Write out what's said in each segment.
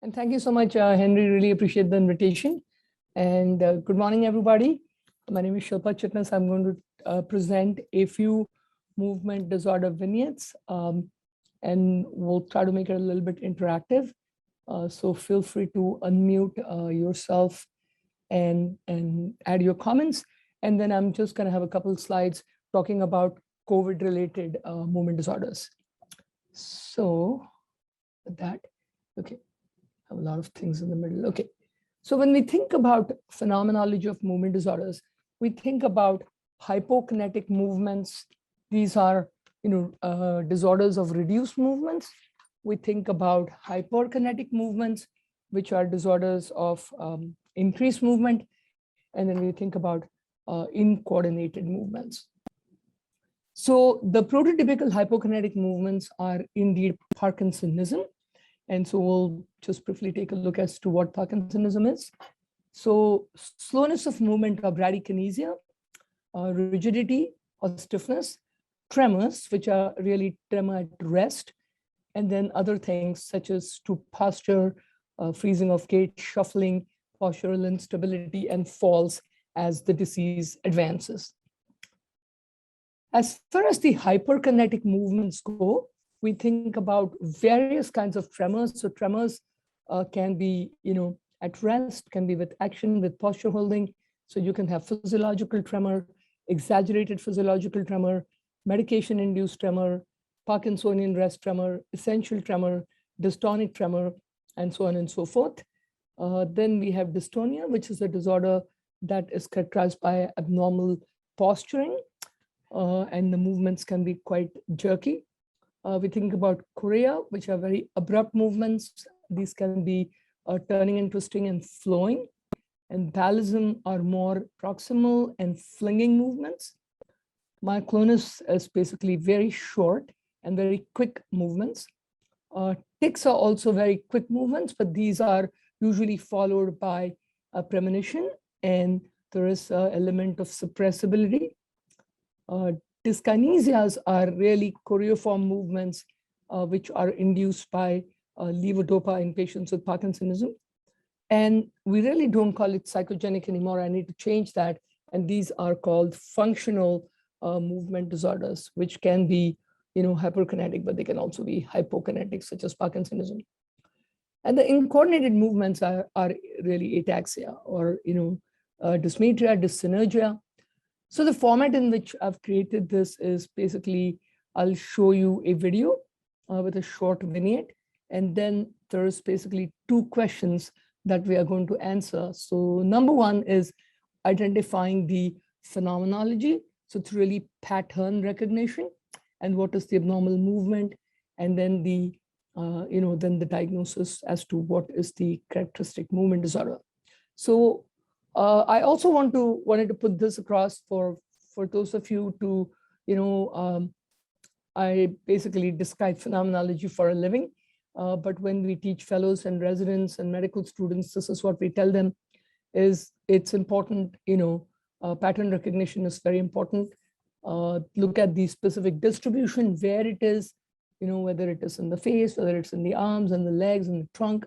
And thank you so much, Henry. Really appreciate the invitation. And good morning, everybody. My name is Shilpa Chitnis. I'm going to present a few movement disorder vignettes, and we'll try to make it a little bit interactive. So feel free to unmute yourself and add your comments. And then I'm just going to have a couple of slides talking about COVID-related movement disorders. So with that, okay. A lot of things in the middle. Okay. So when we think about phenomenology of movement disorders, we think about hypokinetic movements. These are, disorders of reduced movements. We think about hyperkinetic movements, which are disorders of increased movement. And then we think about incoordinated movements. So the prototypical hypokinetic movements are indeed Parkinsonism. And so we'll just briefly take a look as to what Parkinsonism is. So slowness of movement or bradykinesia, rigidity or stiffness, tremors, which are really tremor at rest, and then other things such as to posture, freezing of gait, shuffling, postural instability, and falls as the disease advances. As far as the hyperkinetic movements go, we think about various kinds of tremors. So tremors can be, at rest, can be with action, with posture holding. So you can have physiological tremor, exaggerated physiological tremor, medication-induced tremor, Parkinsonian rest tremor, essential tremor, dystonic tremor, and so on and so forth. Then we have dystonia, which is a disorder that is characterized by abnormal posturing, and the movements can be quite jerky. We think about chorea, which are very abrupt movements. These can be turning and twisting and flowing. And balism are more proximal and flinging movements. Myoclonus is basically very short and very quick movements. Tics are also very quick movements, but these are usually followed by a premonition, and there is an element of suppressibility. Dyskinesias are really choreiform movements which are induced by levodopa in patients with Parkinsonism. And we really don't call it psychogenic anymore. I need to change that. And these are called functional movement disorders, which can be, hyperkinetic, but they can also be hypokinetic, such as Parkinsonism. And the incoordinated movements are really ataxia or, dysmetria, dyssynergia. So the format in which I've created this is basically, I'll show you a video with a short vignette, and then there's basically two questions that we are going to answer. So number one is identifying the phenomenology. So it's really pattern recognition and what is the abnormal movement, and then the, then the diagnosis as to what is the characteristic movement disorder. So I also wanted to put this across for those of you to, I basically describe phenomenology for a living, but when we teach fellows and residents and medical students, this is what we tell them, is it's important, pattern recognition is very important. Look at the specific distribution, where it is, whether it is in the face, whether it's in the arms and the legs and the trunk,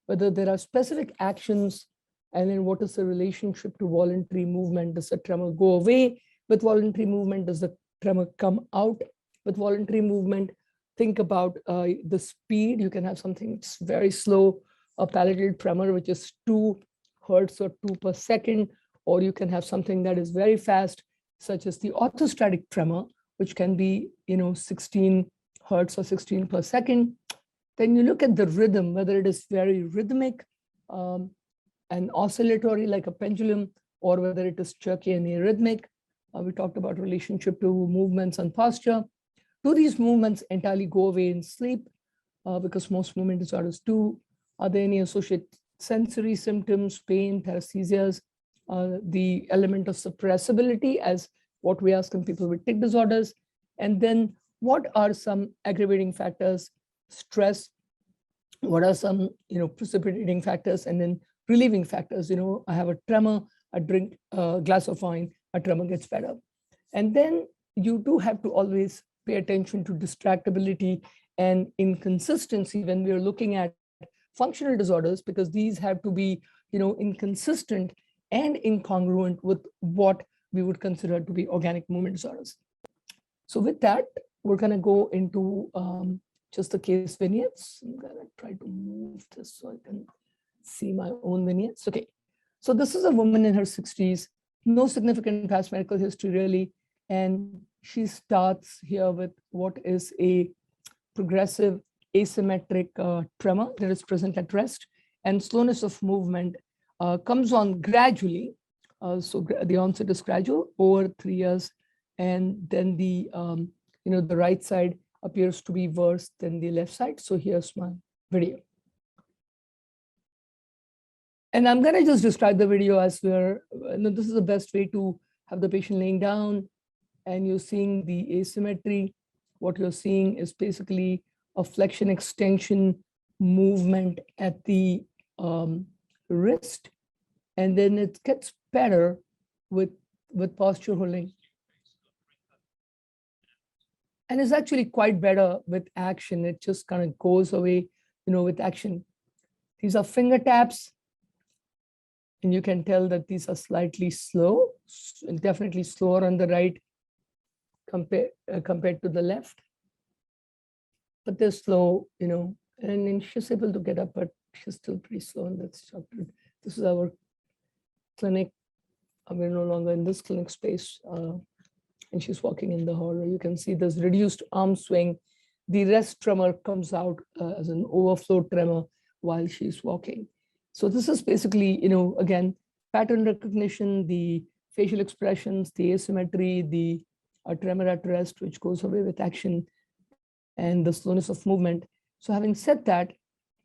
whether there are specific actions. And then what is the relationship to voluntary movement? Does the tremor go away with voluntary movement? Does the tremor come out with voluntary movement? Think about the speed. You can have something that's very slow, a palatal tremor, which is 2 hertz or 2 per second, or you can have something that is very fast, such as the orthostatic tremor, which can be, 16 hertz or 16 per second. Then you look at the rhythm, whether it is very rhythmic, and oscillatory like a pendulum, or whether it is jerky and arrhythmic. We talked about relationship to movements and posture. Do these movements entirely go away in sleep? Because most movement disorders do. Are there any associated sensory symptoms, pain, paresthesias, the element of suppressibility as what we ask in people with tic disorders? And then what are some aggravating factors, stress? What are some, precipitating factors? And then relieving factors, I have a tremor, I drink a glass of wine, a tremor gets better. And then you do have to always pay attention to distractibility and inconsistency when we are looking at functional disorders because these have to be, inconsistent and incongruent with what we would consider to be organic movement disorders. So with that, we're going to go into just the case vignettes. I'm going to try to move this so I can see my own vignettes. Okay, so this is a woman in her 60s, no significant past medical history really, and she starts here with what is a progressive asymmetric tremor that is present at rest, and slowness of movement comes on gradually. So the onset is gradual over 3 years, and then the the right side appears to be worse than the left side. So here's my video. And I'm going to just describe the video as this is the best way to have the patient laying down and you're seeing the asymmetry. What you're seeing is basically a flexion extension movement at the wrist. And then it gets better with posture holding. And it's actually quite better with action. It just kind of goes away, with action. These are finger taps. And you can tell that these are slightly slow, and definitely slower on the right compared to the left. But they're slow, and then she's able to get up, but she's still pretty slow, and that's chocolate. This is our clinic. We're no longer in this clinic space. And she's walking in the hallway. You can see this reduced arm swing. The rest tremor comes out as an overflow tremor while she's walking. So this is basically, again, pattern recognition, the facial expressions, the asymmetry, the tremor at rest, which goes away with action, and the slowness of movement. So having said that,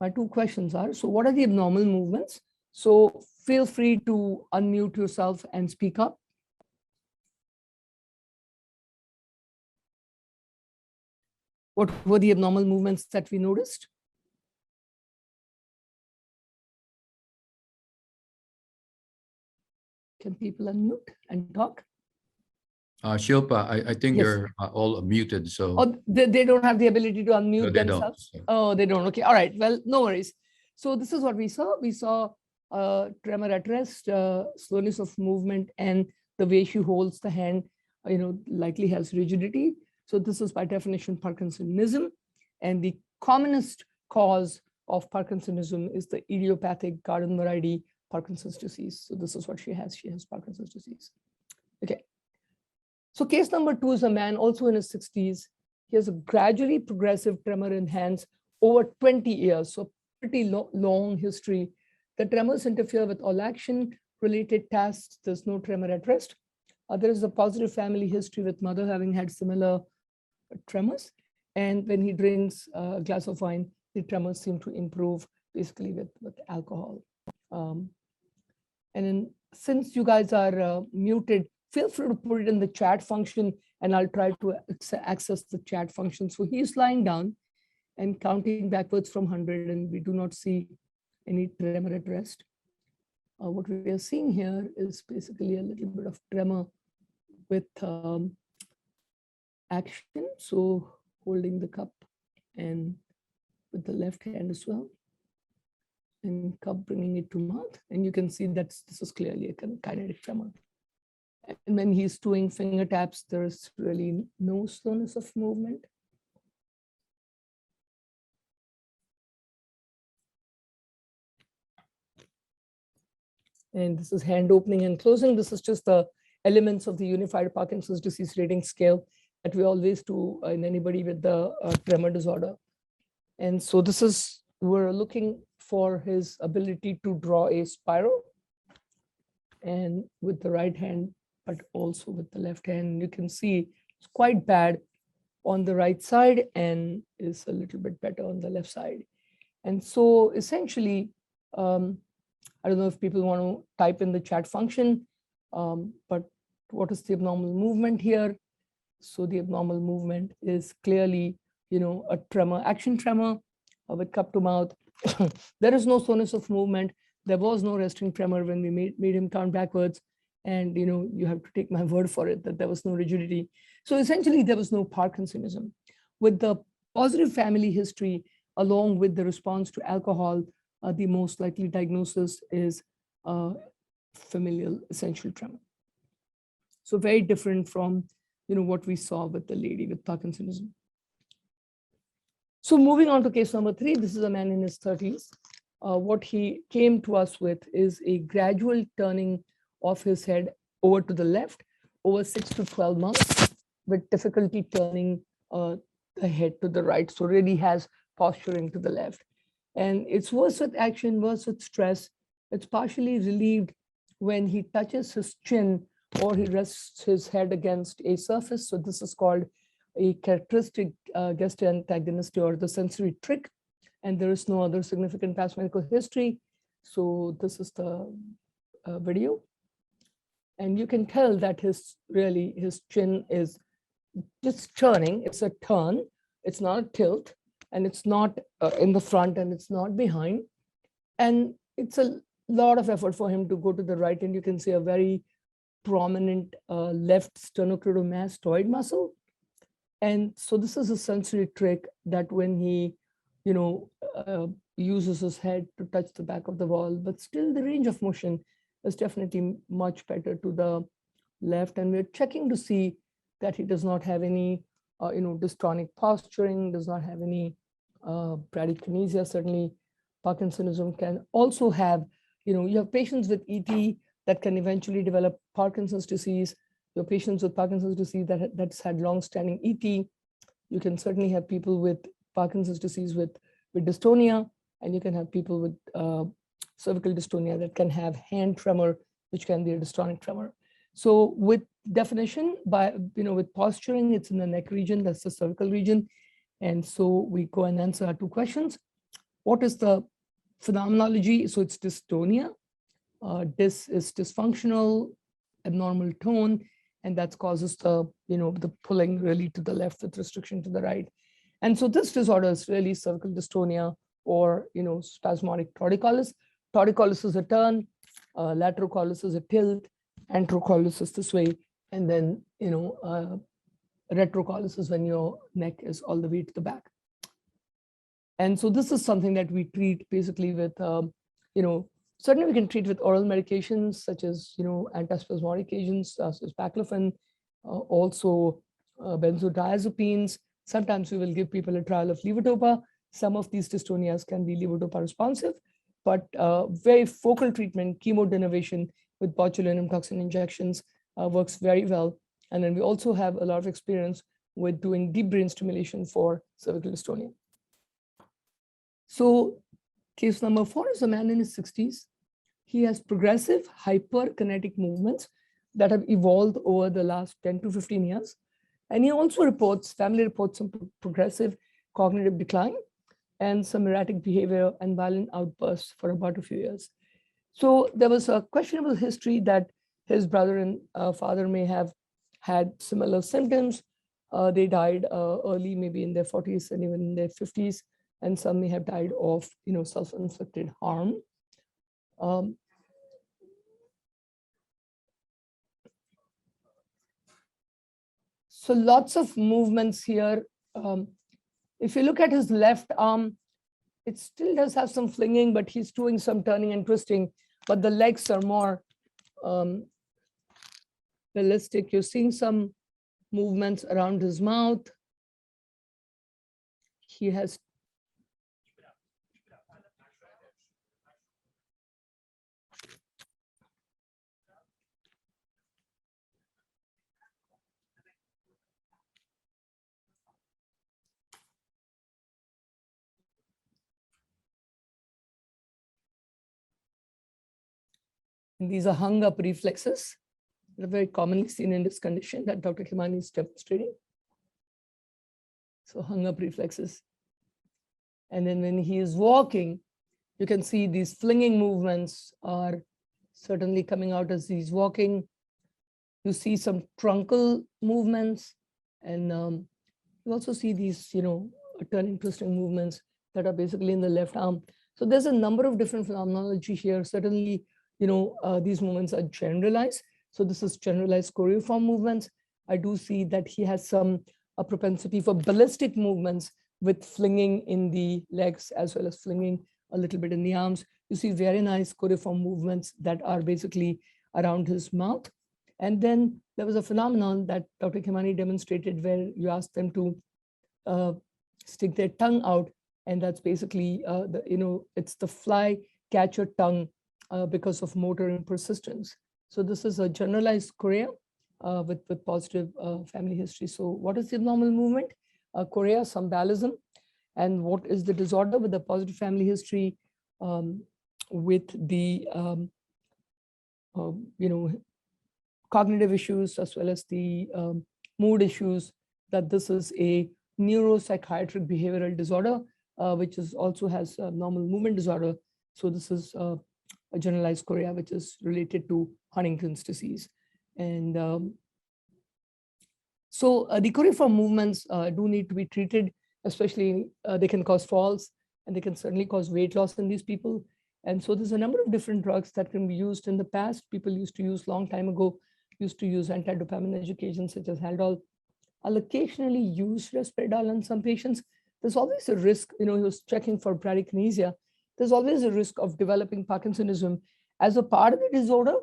my two questions are, so what are the abnormal movements? So feel free to unmute yourself and speak up. What were the abnormal movements that we noticed? Can people unmute and talk? Shilpa, I think Yes. you're all muted, so. Oh, they don't have the ability to unmute No, they themselves? don't, so. Oh, they don't. Okay, all right. Well, no worries. So this is what we saw. We saw tremor at rest, slowness of movement, and the way she holds the hand, likely has rigidity. So this is by definition Parkinsonism. And the commonest cause of Parkinsonism is the idiopathic garden variety Parkinson's disease. So this is what she has. She has Parkinson's disease. Okay. So case number 2 is a man also in his 60s. He has a gradually progressive tremor in hands over 20 years. So pretty long history. The tremors interfere with all action-related tasks. There's no tremor at rest. There is a positive family history with mother having had similar tremors. And when he drinks a glass of wine, the tremors seem to improve basically with alcohol. And then since you guys are muted, feel free to put it in the chat function and I'll try to access the chat function. So he's lying down and counting backwards from 100 and we do not see any tremor at rest. What we are seeing here is basically a little bit of tremor with action. So holding the cup and with the left hand as well. And cup bringing it to mouth. And you can see that this is clearly a kinetic tremor. And when he's doing finger taps, there's really no slowness of movement. And this is hand opening and closing. This is just the elements of the Unified Parkinson's Disease Rating Scale that we always do in anybody with the tremor disorder. And so this is, we're looking for his ability to draw a spiral. And with the right hand, but also with the left hand, you can see it's quite bad on the right side and is a little bit better on the left side. And so essentially, I don't know if people want to type in the chat function, but what is the abnormal movement here? So the abnormal movement is clearly, a tremor, action tremor with cup to mouth. There is no slowness of movement. There was no resting tremor when we made him count backwards. And, you have to take my word for it that there was no rigidity. So essentially, there was no Parkinsonism. With the positive family history, along with the response to alcohol, the most likely diagnosis is familial essential tremor. So very different from, what we saw with the lady with Parkinsonism. So moving on to case number 3, this is a man in his 30s. What he came to us with is a gradual turning of his head over to the left over 6 to 12 months with difficulty turning the head to the right. So really has posturing to the left. And it's worse with action, worse with stress. It's partially relieved when he touches his chin or he rests his head against a surface. So this is called a characteristic gastroantagonisty or the sensory trick. And there is no other significant past medical history. So this is the video. And you can tell that his chin is just turning. It's a turn. It's not a tilt. And it's not in the front and it's not behind. And it's a lot of effort for him to go to the right. And you can see a very prominent left sternocleidomastoid muscle. And so this is a sensory trick that when he, uses his head to touch the back of the wall, but still the range of motion is definitely much better to the left. And we're checking to see that he does not have any, dystonic posturing, does not have any bradykinesia. Certainly Parkinsonism can also have, you have patients with ET that can eventually develop Parkinson's disease. Your patients with Parkinson's disease that's had long-standing ET. You can certainly have people with Parkinson's disease with dystonia, and you can have people with cervical dystonia that can have hand tremor, which can be a dystonic tremor. So with definition, with posturing, it's in the neck region, that's the cervical region. And so we go and answer our 2 questions. What is the phenomenology? So it's dystonia. Dys is dysfunctional, abnormal tone, and that causes the, the pulling really to the left with restriction to the right. And so this disorder is really cervical dystonia or, spasmodic torticollis. Torticollis is a turn, laterocollis is a tilt, anterocollis is this way, and then, retrocollis is when your neck is all the way to the back. And so this is something that we treat basically with, certainly we can treat with oral medications such as, antispasmodic agents, such as baclofen, also benzodiazepines. Sometimes we will give people a trial of levodopa. Some of these dystonias can be levodopa responsive, but very focal treatment, chemodenervation with botulinum toxin injections works very well. And then we also have a lot of experience with doing deep brain stimulation for cervical dystonia. So case number 4 is a man in his 60s. He has progressive hyperkinetic movements that have evolved over the last 10 to 15 years. And he also family reports some progressive cognitive decline and some erratic behavior and violent outbursts for about a few years. So there was a questionable history that his brother and father may have had similar symptoms. They died early, maybe in their 40s and even in their 50s, and some may have died of, self-inflicted harm. So lots of movements here. If you look at his left arm, it still does have some flinging, but he's doing some turning and twisting, but the legs are more ballistic. You're seeing some movements around his mouth. He has these are hung up reflexes. They're very commonly seen in this condition that Dr. Khemani is demonstrating. So hung up reflexes. And then when he is walking, you can see these flinging movements are certainly coming out as he's walking. You see some truncal movements, and you also see these, turning, twisting movements that are basically in the left arm. So there's a number of different phenomenology here. Certainly, these movements are generalized. So this is generalized choreiform movements. I do see that he has a propensity for ballistic movements with flinging in the legs as well as flinging a little bit in the arms. You see very nice choreiform movements that are basically around his mouth. And then there was a phenomenon that Dr. Khemani demonstrated where you ask them to stick their tongue out, and that's basically it's the fly catcher tongue because of motor and persistence. So this is a generalized chorea with positive family history. So what is the abnormal movement? Chorea, symbalism. And what is the disorder with the positive family history with the cognitive issues as well as the mood issues, that this is a neuropsychiatric behavioral disorder, which is also has normal movement disorder. So this is a generalized chorea, which is related to Huntington's disease. And so the choreiform movements do need to be treated, especially they can cause falls, and they can certainly cause weight loss in these people. And so there's a number of different drugs that can be used. In the past, people used to use long time ago, used to use anti-dopaminergic agents such as Haldol. I'll occasionally use Risperidone in some patients. There's always a risk, he was checking for bradykinesia. There's always a risk of developing Parkinsonism as a part of the disorder,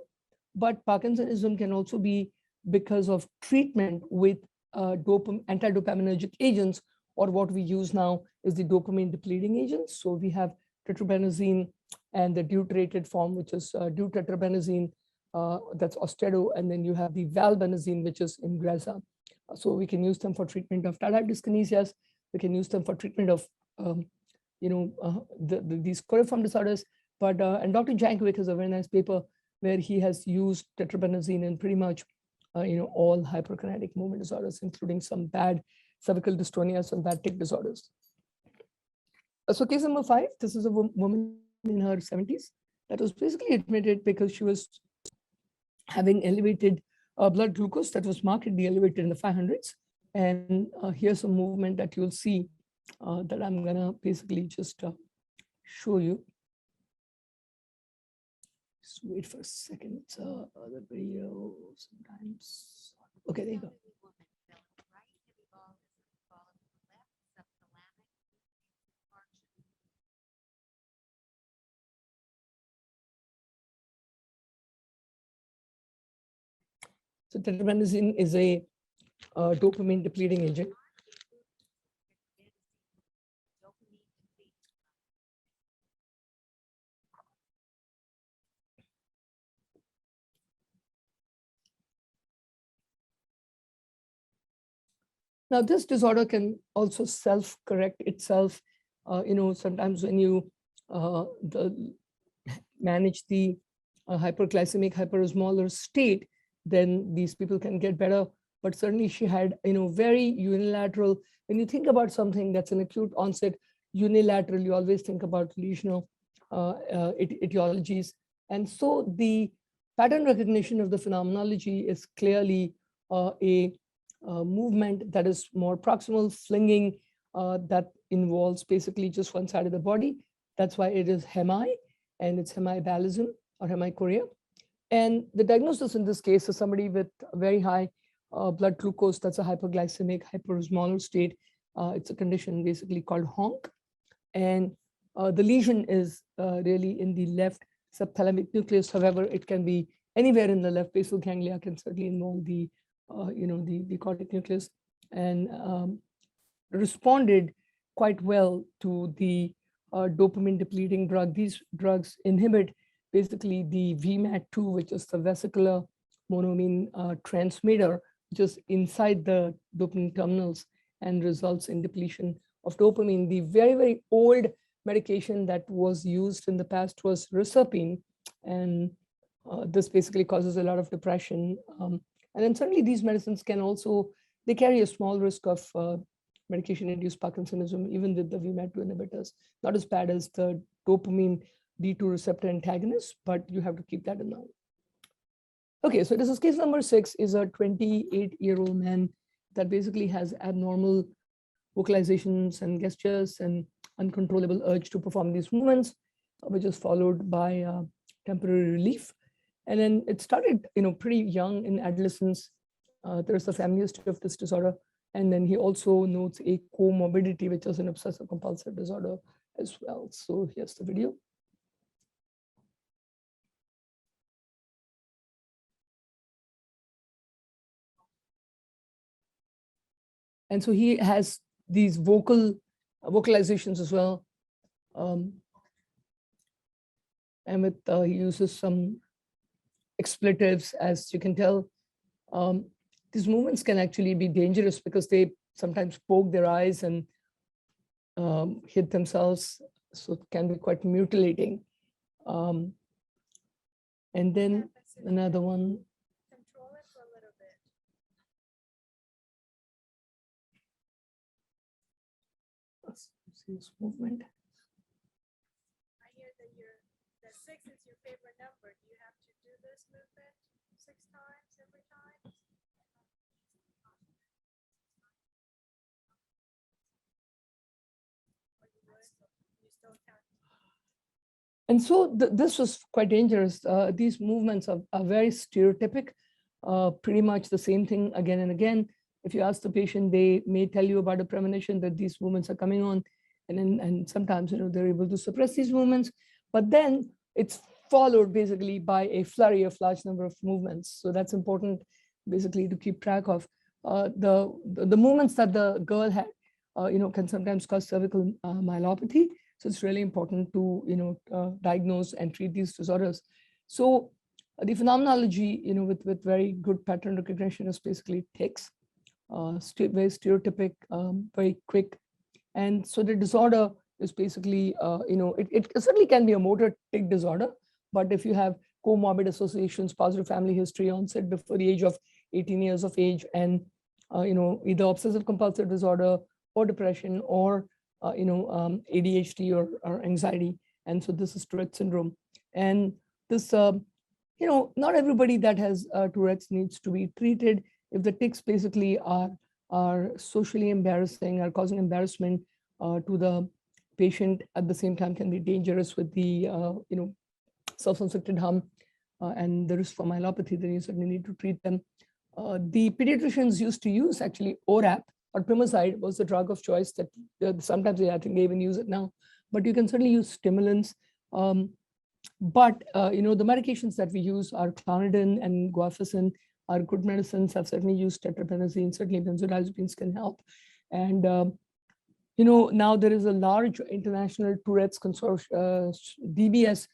but Parkinsonism can also be because of treatment with anti-dopaminergic agents, or what we use now is the dopamine depleting agents. So we have tetrabenazine and the deuterated form, which is deutetrabenazine, that's Austedo, and then you have the valbenazine, which is Ingrezza. So we can use them for treatment of tardive dyskinesias. We can use them for treatment of these choreiform disorders. But and Dr. Jankovic has a very nice paper where he has used tetrabenazine in pretty much all hyperkinetic movement disorders, including some bad cervical dystonia, some bad tic disorders. So case number 5, this is a woman in her 70s that was basically admitted because she was having elevated blood glucose that was markedly elevated in the 500s. And here's a movement that you'll see that I'm gonna basically just show you. Just wait for a second. The video sometimes. Okay, there you go. So tetrabenazine is a dopamine depleting agent. Now, this disorder can also self-correct itself. Sometimes when you manage the hyperglycemic hyperosmolar state, then these people can get better. But certainly she had, very unilateral. When you think about something that's an acute onset, unilateral, you always think about lesional etiologies. And so the pattern recognition of the phenomenology is clearly a movement that is more proximal, flinging, that involves basically just one side of the body. That's why it is hemi, and it's hemibalism or hemichorea. And the diagnosis in this case is somebody with very high blood glucose. That's a hyperglycemic hyperosmolar state. It's a condition basically called HONC. And the lesion is really in the left subthalamic nucleus. However, it can be anywhere in the left basal ganglia, can certainly involve the the cortic nucleus, and responded quite well to the dopamine depleting drug. These drugs inhibit basically the VMAT2, which is the vesicular monoamine transmitter, which is inside the dopamine terminals and results in depletion of dopamine. The very, very old medication that was used in the past was reserpine, and this basically causes a lot of depression. And then certainly these medicines can also, they carry a small risk of medication-induced Parkinsonism, even with the VMAT2 inhibitors. Not as bad as the dopamine D2 receptor antagonists, but you have to keep that in mind. Okay, so this is case number 6, is a 28-year-old man that basically has abnormal vocalizations and gestures and uncontrollable urge to perform these movements, which is followed by temporary relief. And then it started, pretty young in adolescence. There's a family history of this disorder. And then he also notes a comorbidity, which is an obsessive compulsive disorder as well. So here's the video. And so he has these vocalizations as well. And with he uses some expletives, as you can tell. These movements can actually be dangerous because they sometimes poke their eyes and hit themselves. So it can be quite mutilating. And then another one. Control it for a little bit. Let's see this movement. I hear that that 6 is your favorite number. Do you have to do this movement 6 times every time? Or you still count? And so this was quite dangerous. These movements are very stereotypic, pretty much the same thing again and again. If you ask the patient, they may tell you about a premonition that these movements are coming on, and sometimes they're able to suppress these movements, but then it's followed basically by a flurry of large number of movements. So that's important basically to keep track of. The movements that the girl had, can sometimes cause cervical myelopathy. So it's really important to diagnose and treat these disorders. So the phenomenology, with very good pattern recognition is basically tics, very stereotypic, very quick. And so the disorder is basically, it certainly can be a motor tic disorder, but if you have comorbid associations, positive family history, onset before the age of 18 years of age, and either obsessive compulsive disorder or depression or ADHD or anxiety, and so this is Tourette syndrome. And this, not everybody that has Tourette's needs to be treated. If the tics basically are socially embarrassing, are causing embarrassment to the patient, at the same time can be dangerous with the self-inflicted harm and the risk for myelopathy, then you certainly need to treat them. The pediatricians used to use actually ORAP, or Primoside was the drug of choice that sometimes I think they even use it now, but you can certainly use stimulants. But the medications that we use are Clonidine and Guaifenesin are good medicines. I've certainly used tetrabenazine, certainly benzodiazepines can help. And now there is a large international Tourette's consortium, DBS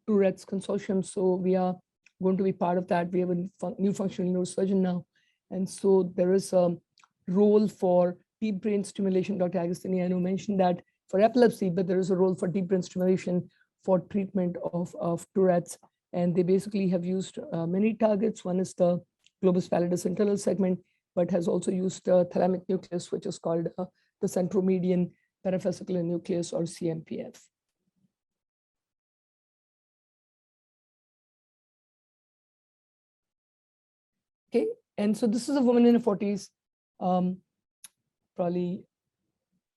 Tourette's consortium. So we are going to be part of that. We have a new functional neurosurgeon now. And so there is a role for deep brain stimulation. Dr. Agostini, I know, mentioned that for epilepsy, but there is a role for deep brain stimulation for treatment of Tourette's. And they basically have used many targets. One is the globus pallidus internal segment, but has also used the thalamic nucleus, which is called the centromedian parafascicular nucleus, or CMPF. Okay, and so this is a woman in her 40s, probably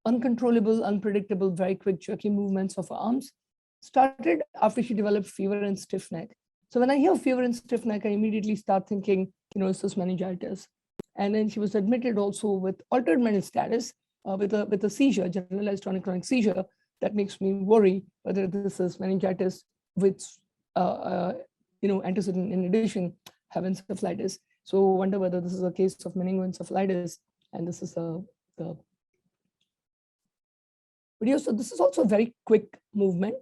uncontrollable, unpredictable, very quick, jerky movements of her arms. Started after she developed fever and stiff neck. So when I hear fever and stiff neck, I immediately start thinking, is this meningitis? And then she was admitted also with altered mental status, with a seizure, generalized tonic-clonic seizure. That makes me worry whether this is meningitis with, antecedent in addition, have encephalitis. So wonder whether this is a case of meningoencephalitis, and this is the video. So this is also a very quick movement.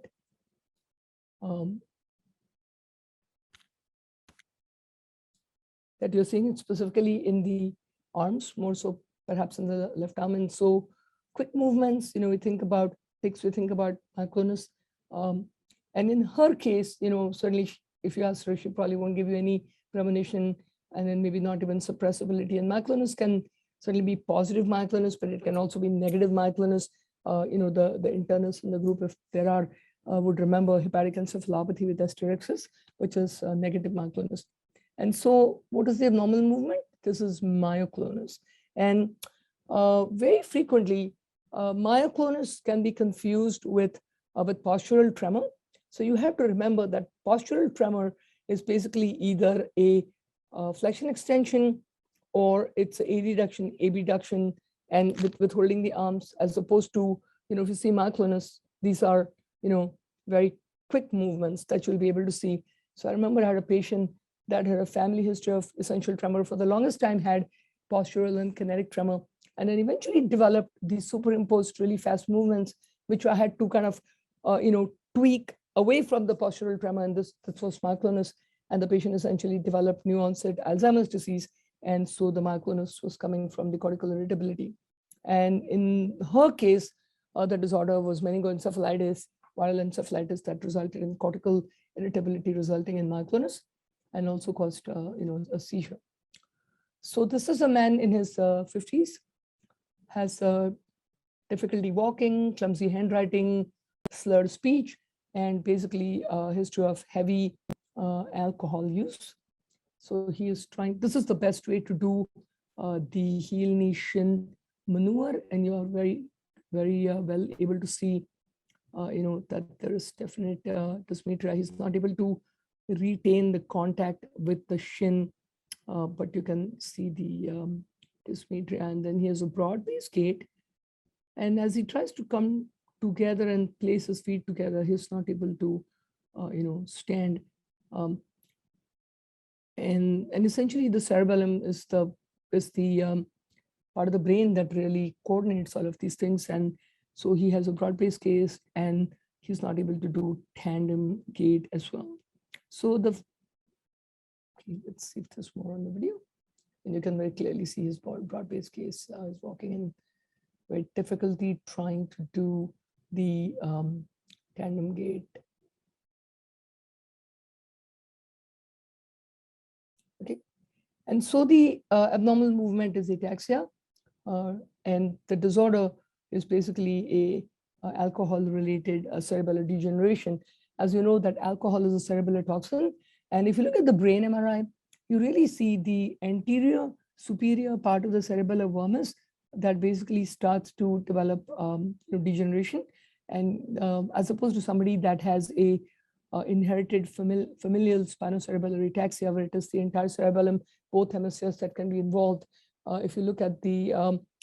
That you're seeing it specifically in the arms, more so perhaps in the left arm. And so quick movements, we think about tics, we think about myoclonus. And in her case, certainly if you ask her, she probably won't give you any premonition, and then maybe not even suppressibility. And myoclonus can certainly be positive myoclonus, but it can also be negative myoclonus. The internists in the group, if there are, would remember hepatic encephalopathy with hysterexis, which is negative myoclonus. And so what is the abnormal movement? This is myoclonus. And very frequently, myoclonus can be confused with postural tremor. So you have to remember that postural tremor is basically either a flexion extension or it's a reduction, A reduction, and withholding the arms, as opposed to, if you see myoclonus, these are, very quick movements that you'll be able to see. So I remember I had a patient that had a family history of essential tremor, for the longest time had postural and kinetic tremor, and then eventually developed these superimposed really fast movements, which I had to kind of, tweak away from the postural tremor, and this was myoclonus, and the patient essentially developed new onset Alzheimer's disease, and so the myoclonus was coming from the cortical irritability. And in her case, the disorder was meningoencephalitis, viral encephalitis that resulted in cortical irritability resulting in myoclonus, and also caused, a seizure. So this is a man in his 50s, has difficulty walking, clumsy handwriting, slurred speech, and basically a history of heavy alcohol use. So he is trying, this is the best way to do the heel knee shin maneuver, and you are very, very well able to see, that there is definite dysmetria. He's not able to retain the contact with the shin, but you can see the dysmetria, and then he has a broad-based gait. And as he tries to come together and place his feet together, he's not able to, stand. And essentially the cerebellum is the part of the brain that really coordinates all of these things. And so he has a broad-based case, and he's not able to do tandem gait as well. So let's see if there's more on the video. And you can very clearly see his broad-based case. He's walking in very difficulty trying to do the tandem gait. Okay, and so the abnormal movement is ataxia, and the disorder is basically a alcohol-related cerebellar degeneration. As you know, that alcohol is a cerebellar toxin, and if you look at the brain MRI, you really see the anterior superior part of the cerebellar vermis that basically starts to develop degeneration, and as opposed to somebody that has a inherited familial spinocerebellar ataxia, where it is the entire cerebellum, both hemispheres that can be involved. If you look at the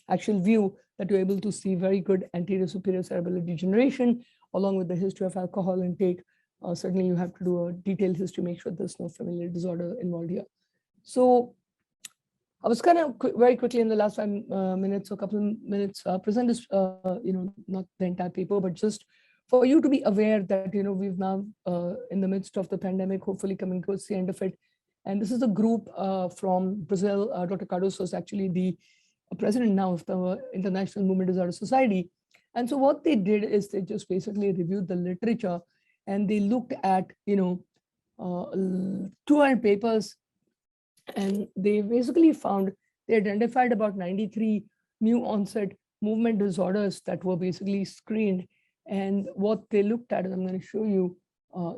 actual view, that you're able to see very good anterior superior cerebellar degeneration, along with the history of alcohol intake. Certainly you have to do a detailed history, make sure there's no familial disorder involved here. So I was kind of very quickly in the last 5 minutes, or a couple of minutes, present this, not the entire paper, but just for you to be aware that, we've now in the midst of the pandemic, hopefully coming towards the end of it. And this is a group from Brazil. Dr. Cardoso is actually the president now of the International Movement Disorder Society. And so what they did is they just basically reviewed the literature, and they looked at, 200 papers, and they basically found, they identified about 93 new onset movement disorders that were basically screened. And what they looked at, and I'm going to show you, I'll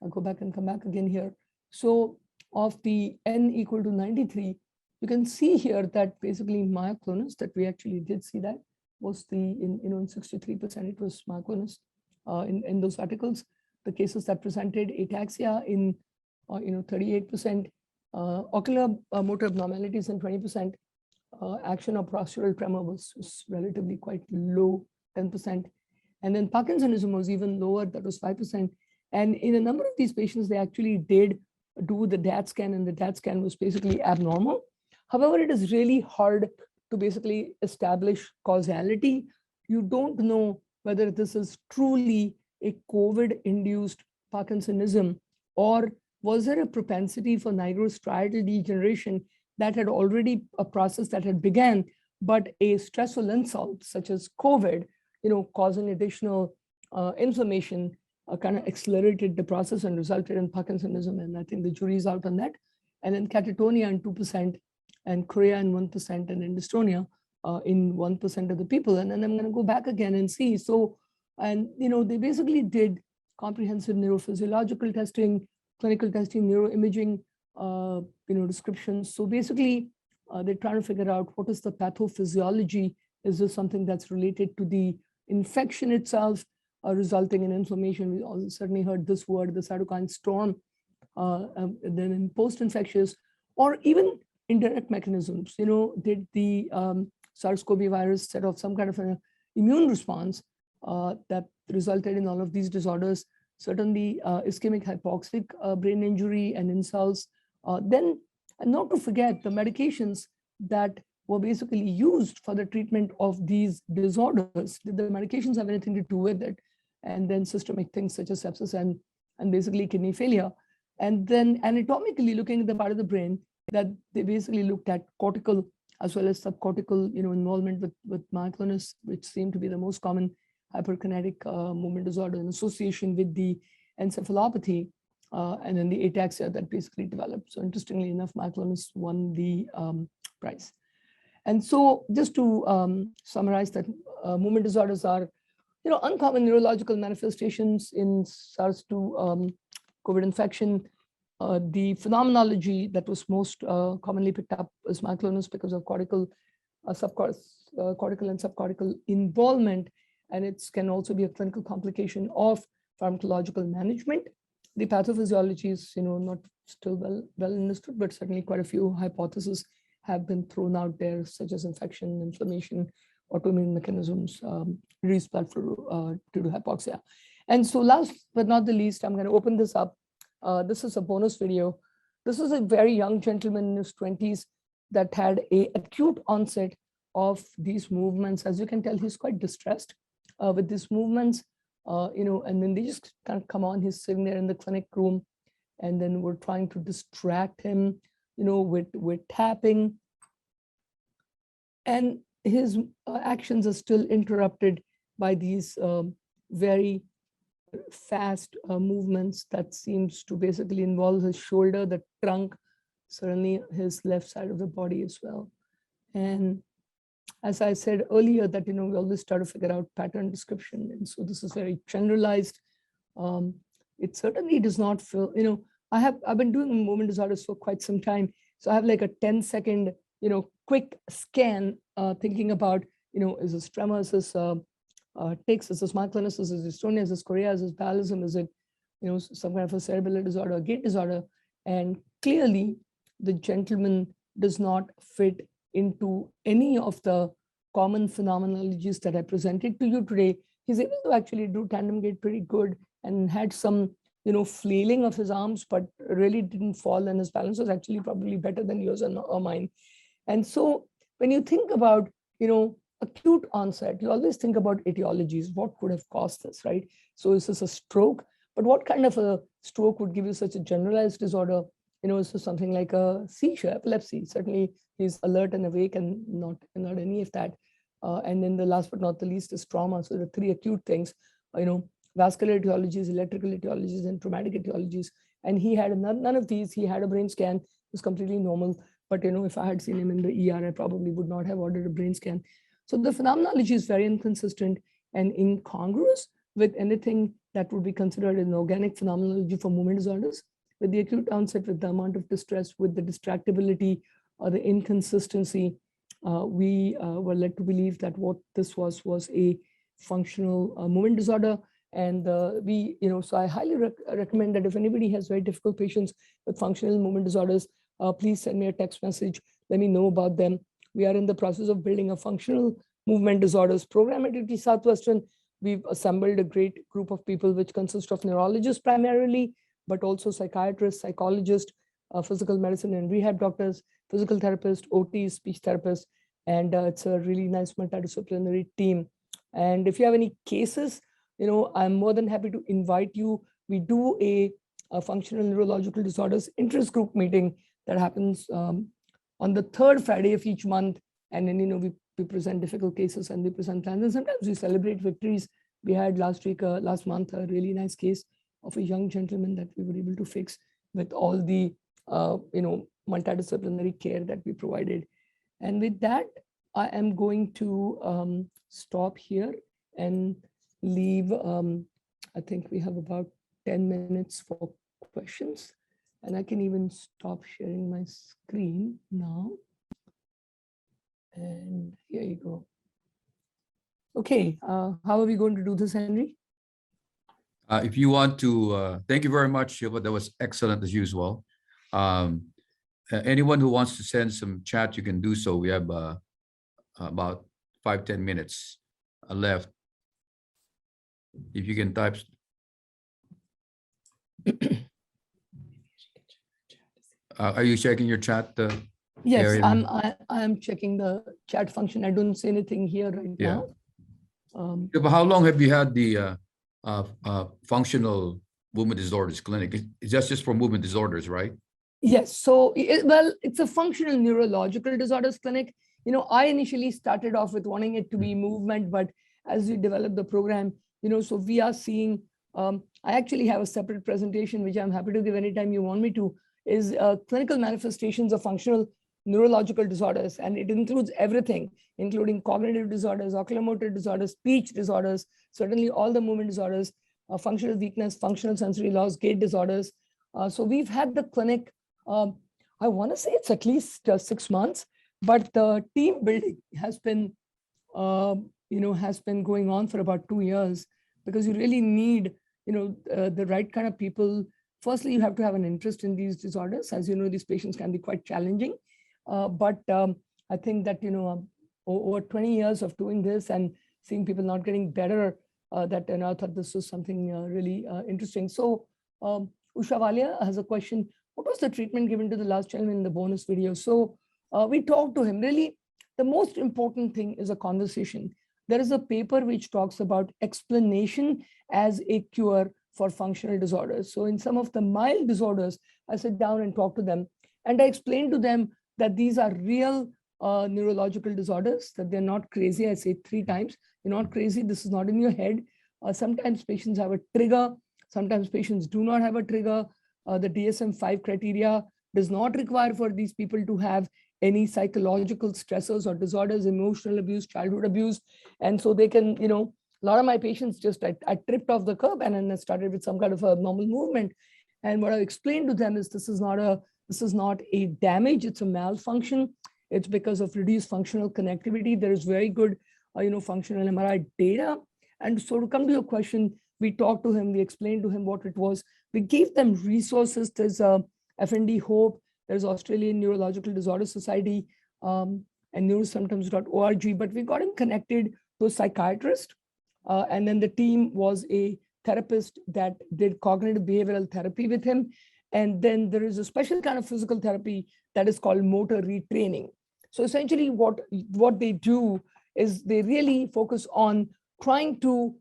go back and come back again here. So of the N equal to 93, you can see here that basically myoclonus, that we actually did see that, was in 63% it was myoclonus in those articles. The cases that presented ataxia in 38%, ocular motor abnormalities in 20%, action or postural tremor was relatively quite low, 10%. And then Parkinsonism was even lower, that was 5%. And in a number of these patients, they actually did do the DAT scan, and the DAT scan was basically abnormal. However, it is really hard to basically establish causality. You don't know whether this is truly a COVID-induced Parkinsonism, or was there a propensity for nigrostriatal degeneration that had already a process that had began, but a stressful insult such as COVID, causing additional inflammation, kind of accelerated the process and resulted in Parkinsonism. And I think the jury's out on that. And then catatonia in 2%, and chorea in 1%, and dystonia in 1% of the people. And then I'm going to go back again and see. So, and they basically did comprehensive neurophysiological testing, clinical testing, neuroimaging, descriptions. So basically, they're trying to figure out what is the pathophysiology. Is this something that's related to the infection itself, resulting in inflammation? We all certainly heard this word, the cytokine storm. Then in post-infectious, or even indirect mechanisms. Did the SARS-CoV virus set off some kind of an immune response that resulted in all of these disorders? Certainly ischemic hypoxic brain injury and insults. Then, and not to forget the medications that were basically used for the treatment of these disorders. Did the medications have anything to do with it? And then systemic things such as sepsis and basically kidney failure. And then anatomically looking at the part of the brain that they basically looked at cortical as well as subcortical involvement with myoclonus, which seemed to be the most common hyperkinetic movement disorder in association with the encephalopathy and then the ataxia that basically developed. So interestingly enough, myoclonus won the prize. And so just to summarize that movement disorders are uncommon neurological manifestations in SARS-2 COVID infection. The phenomenology that was most commonly picked up is myoclonus because of cortical, cortical and subcortical involvement, and it can also be a clinical complication of pharmacological management. The pathophysiology is not still well understood, but certainly quite a few hypotheses have been thrown out there, such as infection, inflammation, autoimmune mechanisms, reduced blood flow due to hypoxia. And so last but not the least, I'm going to open this up. This is a bonus video. This is a very young gentleman in his 20s that had an acute onset of these movements. As you can tell, he's quite distressed with these movements, and then they just kind of come on. He's sitting there in the clinic room, and then we're trying to distract him, with tapping. And his actions are still interrupted by these very fast movements that seems to basically involve his shoulder, the trunk, certainly his left side of the body as well. And as I said earlier, that we always try to figure out pattern description, and so this is very generalized. It certainly does not feel, I've been doing movement disorders for quite some time, so I have like a 10-second quick scan, thinking about is this tremor, is this tics, is this myoclonus, is this dystonia, is this chorea, is this parallelism, is it some kind of a cerebellar disorder, a gait disorder? And clearly the gentleman does not fit into any of the common phenomenologies that I presented to you today. He's able to actually do tandem gait pretty good and had some flailing of his arms, but really didn't fall, and his balance was actually probably better than yours or mine. And so when you think about acute onset, you always think about etiologies. What could have caused this, right? So is this a stroke? But what kind of a stroke would give you such a generalized disorder? Is this something like a seizure, epilepsy? Certainly he's alert and awake and not any of that. And then the last but not the least is trauma. So the three acute things, vascular etiologies, electrical etiologies, and traumatic etiologies. And he had none of these. He had a brain scan, it was completely normal. But if I had seen him in the ER, I probably would not have ordered a brain scan. So the phenomenology is very inconsistent and incongruous with anything that would be considered an organic phenomenology for movement disorders. With the acute onset, with the amount of distress, with the distractibility or the inconsistency, we were led to believe that what this was a functional movement disorder. And so I highly recommend that if anybody has very difficult patients with functional movement disorders, please send me a text message. Let me know about them. We are in the process of building a functional movement disorders program at UT Southwestern. We've assembled a great group of people, which consists of neurologists primarily, but also psychiatrists, psychologists, physical medicine and rehab doctors, physical therapists, OTs, speech therapists, and it's a really nice multidisciplinary team. And if you have any cases, I'm more than happy to invite you. We do a functional neurological disorders interest group meeting that happens on the third Friday of each month. And then, we present difficult cases and we present plans. And sometimes we celebrate victories. We had last month, a really nice case of a young gentleman that we were able to fix with all the, multidisciplinary care that we provided. And with that, I am going to stop here and leave. I think we have about 10 minutes for questions. And I can even stop sharing my screen now. And here you go. Okay, how are we going to do this, Henry? If you want to, thank you very much, Shilpa. That was excellent as usual. anyone who wants to send some chat, you can do so. We have about 5-10 minutes left. If you can type. Are you checking your chat? Yes, Arian? I'm checking the chat function. I don't see anything here right Yeah. now. Yeah, but how long have you had the functional movement disorders clinic? It's just for movement disorders, right? Yes, so well, it's a functional neurological disorders clinic. You know, I initially started off with wanting it to be movement, but as we develop the program, you know, so we are seeing, I actually have a separate presentation, which I'm happy to give anytime you want me to, is clinical manifestations of functional neurological disorders. And it includes everything, including cognitive disorders, oculomotor disorders, speech disorders, certainly all the movement disorders, functional weakness, functional sensory loss, gait disorders. So we've had the clinic, I want to say it's at least 6 months, but the team building has been, has been going on for about 2 years, because you really need, the right kind of people. Firstly, you have to have an interest in these disorders. As you know, these patients can be quite challenging. But I think that, over 20 years of doing this and seeing people not getting better, that I thought this was something really interesting. So Usha Walia has a question. What was the treatment given to the last gentleman in the bonus video? So we talked to him. Really, the most important thing is a conversation. There is a paper which talks about explanation as a cure for functional disorders. So in some of the mild disorders, I sit down and talk to them, and I explain to them that these are real neurological disorders, that they're not crazy. I say 3 times, you're not crazy. This is not in your head. Sometimes patients have a trigger. Sometimes patients do not have a trigger. The DSM-5 criteria does not require for these people to have any psychological stressors or disorders, emotional abuse, childhood abuse. And so they can, a lot of my patients just, I tripped off the curb and then I started with some kind of a normal movement. And what I explained to them is this is not a damage, it's a malfunction. It's because of reduced functional connectivity. There is very good, functional MRI data. And so to come to your question, we talked to him, we explained to him what it was. We gave them resources. There's FND Hope, there's Australian Neurological Disorder Society, and neurosymptoms.org, but we got him connected to a psychiatrist. And then the team was a therapist that did cognitive behavioral therapy with him. And then there is a special kind of physical therapy that is called motor retraining. So essentially what they do is they really focus on trying to,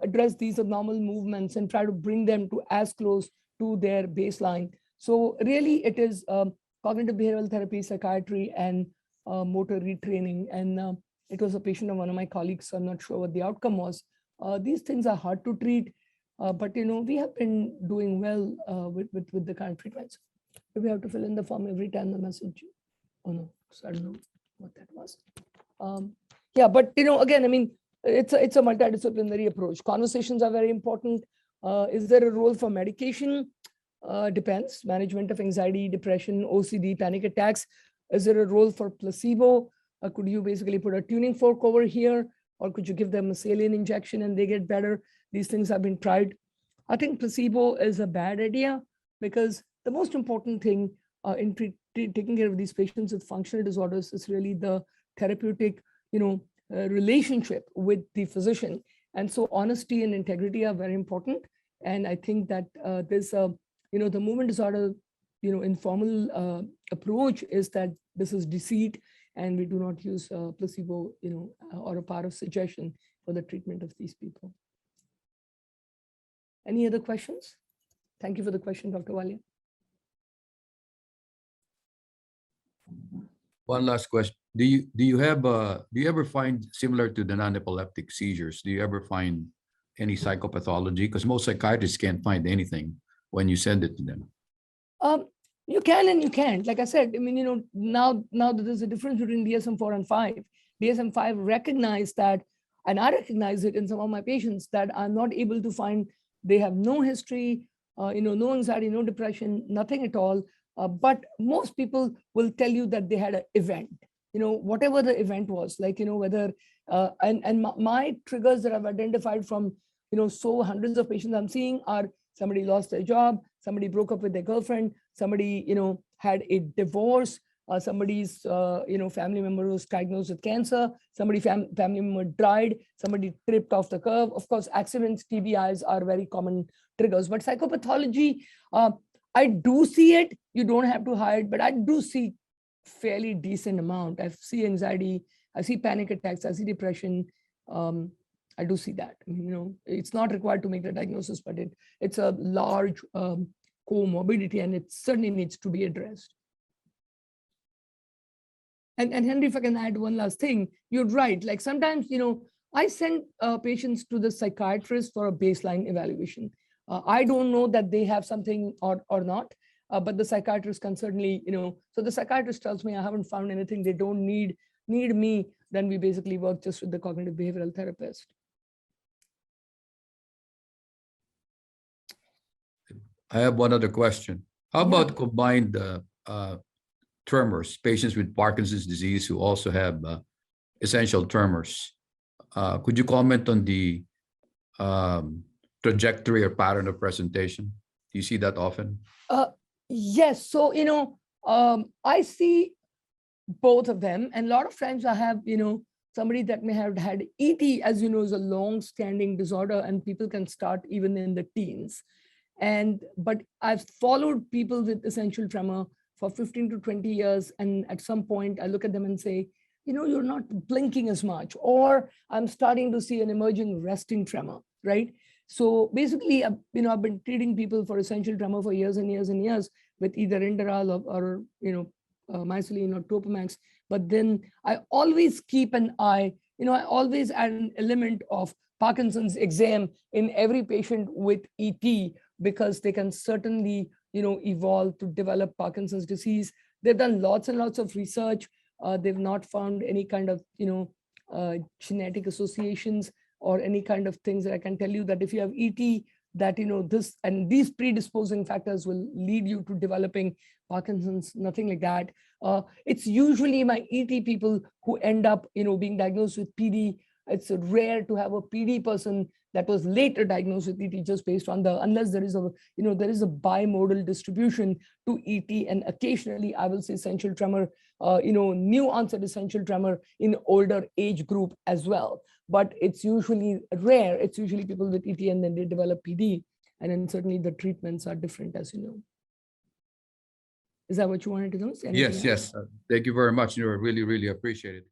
address these abnormal movements and try to bring them to as close to their baseline. So really it is cognitive behavioral therapy, psychiatry, and motor retraining. And it was a patient of one of my colleagues, so I'm not sure what the outcome was. These things are hard to treat, but we have been doing well with the kind of treatments. We have to fill in the form every time the message. Oh no, so I don't know what that was. Yeah, but again, I mean, it's a multidisciplinary approach. Conversations are very important. Is there a role for medication? Depends. Management of anxiety, depression, OCD, panic attacks. Is there a role for placebo? Could you basically put a tuning fork over here, or could you give them a saline injection and they get better? These things have been tried. I think placebo is a bad idea, because the most important thing in taking care of these patients with functional disorders is really the therapeutic, relationship with the physician. And so honesty and integrity are very important. And I think that there's the movement disorder, informal approach is that this is deceit, and we do not use placebo, or a part of suggestion for the treatment of these people. Any other questions? Thank you for the question, Dr. Walia. One last question. Do you ever find, similar to the non-epileptic seizures, do you ever find any psychopathology? Because most psychiatrists can't find anything when you send it to them. You can and you can't. Like I said, I mean, now that there's a difference between DSM-4 and 5. DSM-5 recognized that, and I recognize it in some of my patients, that I'm not able to find, they have no history, no anxiety, no depression, nothing at all. But most people will tell you that they had an event, whatever the event was, like, whether, and my triggers that I've identified from, so hundreds of patients I'm seeing are somebody lost their job, somebody broke up with their girlfriend, somebody, had a divorce, somebody's family member was diagnosed with cancer, somebody family member died, somebody tripped off the curb. Of course, accidents, TBIs are very common triggers, but psychopathology, I do see it. You don't have to hide, but I do see fairly decent amount. I see anxiety, I see panic attacks, I see depression. I do see that. I mean, it's not required to make the diagnosis, but it's a large comorbidity, and it certainly needs to be addressed. And Henry, if I can add one last thing, you're right. Like sometimes, I send patients to the psychiatrist for a baseline evaluation. I don't know that they have something or not, but the psychiatrist can certainly, so the psychiatrist tells me I haven't found anything, they don't need me, then we basically work just with the cognitive behavioral therapist. I have one other question. How Yeah. about combined tremors, patients with Parkinson's disease who also have essential tremors? Could you comment on the trajectory or pattern of presentation? Do you see that often? Yes. So, I see both of them. And a lot of times I have, somebody that may have had ET, as you know, is a long-standing disorder, and people can start even in the teens. But I've followed people with essential tremor for 15 to 20 years. And at some point I look at them and say, you're not blinking as much, or I'm starting to see an emerging resting tremor, right? So basically, I've been treating people for essential tremor for years and years and years with either Inderal or Mycilene or Topamax. But then I always keep an eye, I always add an element of Parkinson's exam in every patient with ET, because they can certainly, evolve to develop Parkinson's disease. They've done lots and lots of research. They've not found any kind of, genetic associations or any kind of things that I can tell you that if you have ET, that, this and these predisposing factors will lead you to developing Parkinson's, nothing like that. It's usually my ET people who end up, being diagnosed with PD. It's rare to have a PD person that was later diagnosed with ET just based on unless there is a, there is a bimodal distribution to ET, and occasionally I will see essential tremor, new onset essential tremor in older age group as well. But it's usually rare. It's usually people with ET and then they develop PD. And then certainly the treatments are different, as you know. Is that what you wanted to know? Yes, yes. Thank you very much. You really, really appreciate it.